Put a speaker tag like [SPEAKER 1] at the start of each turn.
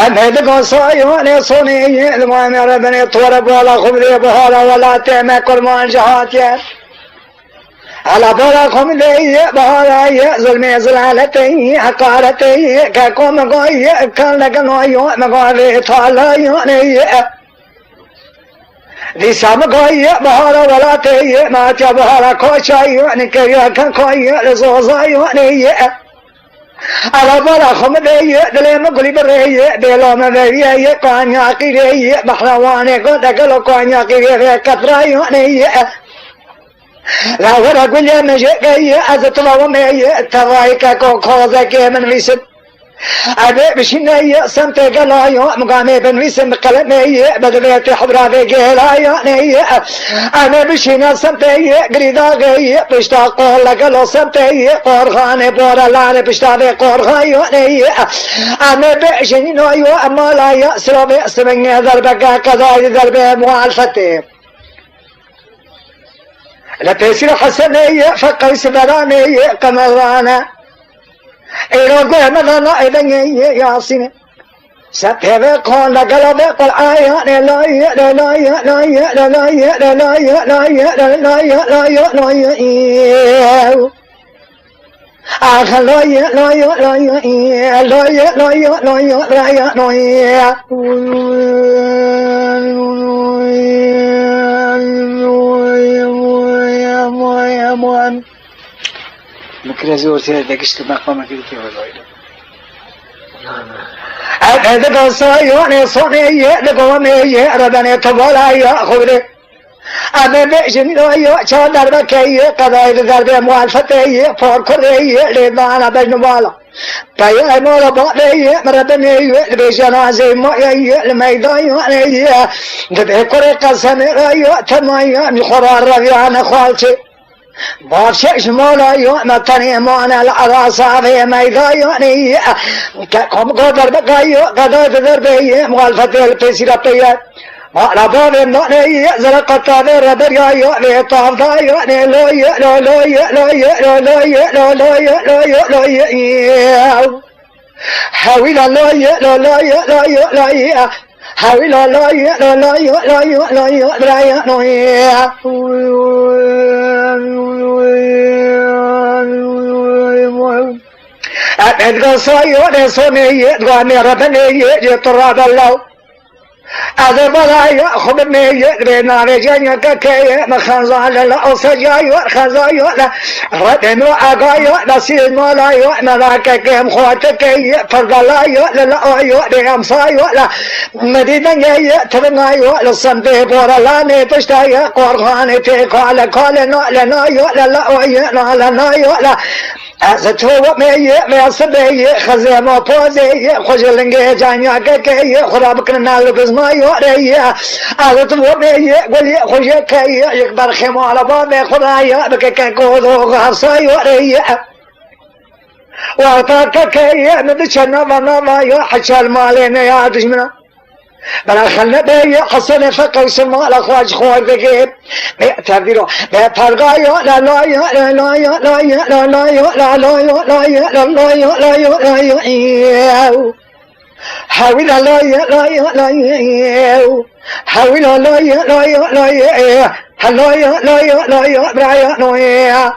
[SPEAKER 1] أمهد قصاي وأنا صني المؤمر بني طورب ولا خبري بهارا ولا تيمة كرمان جهاتي على بلا خمدي بهارا ظلمي زلالتي حقارتي كاكم قوي كان لك نوي مقاري طالا يوني دي سام قوي بهارا ولا تي ما تبهارا كوشاي يوني كيا كان قوي لزوزا يوني على بلا خمدي دليم قولي بري بلا مبيي قانيا قيري بحرواني قد قلو قانيا قيري كترا يوني لا ورا قولي مجيئي أزطلا ومي ترايكا كوكوزكي من ويسد أبي بشيني سمتي قلايو مقامي بن ويسم قلمي بدبيتي حضرا بيقلايو أنا بشيني سمتي قريدا غي بشتا قول قلو سمتي قرغاني بورا لاني بشتا بي قرغايو أنا بشيني نويو أمالايو سلوبي سمني ذربكا كذاي ذربي موالفتي لبيسير حسني فقيس براني قمرانا إيرو قمرانا إذن ياسين سبب قول قلب قل آيات لا لا لا لا لا لا لا لا لا لا لا آخر لا لا لا لا لا لا لا مكرزور سيدك اشتبه قامك لكي وزايدا أبدا قصايوني صنعي لقومي ربني طبولاي خبري أنا بيجن لويو شادر بكي قضايد ذربي موالفتي فوركري لدانا بجنوالا بايا مولا بقلي مربني بجنازي مويي الميدايوني دبي كوري قسمي رايو تمايا مخرار ربيان خوالتي بارشش مولا يوم تاني مونا العراصة في ميدايوني كم قدر بقايو قدر ذربي موالفتي البسيرة على باب النوني زرقت غير بريايو لطاف دايوني لوي لوي لوي لوي لوي لوي لوي حاول لوي لوي لوي لوي حاول لوي لوي لوي لوي لوي أبد قصايو نسوني غامي ربني يطراد الله هذا بلاي خبرني بين رجال ككي مخزال لا أسجاي خزاي لا ردن وأجاي لا سين ملاي ملاك كم خواتكي فرقلاي لا أيو بأمساي لا مدينة جاي تبناي لا سنتي بورا لا نتشتاي قرغاني تقال قال لا نايو لا أيو لا نايو لا أزتوا مي سبي خزيمة بوزي خجلنجي جانيا كي خرابك نال بزما يوري أزتوا مي قولي خجكي يكبر خيمة على بابي خدايا بكي كودو غرسا يوري وأتاك كي ندشنا بنا يا حشال مالين يا دشمنا بلا خلنا بي حسن فقيس مال اخواج خوار بكيب بيعتبروا بيترقايو لا لا لا لا لا لا لا لا لا لا لا لا لا لا حاول لا لا لا لا حاول لا لا لا لا لا لا لا لا لا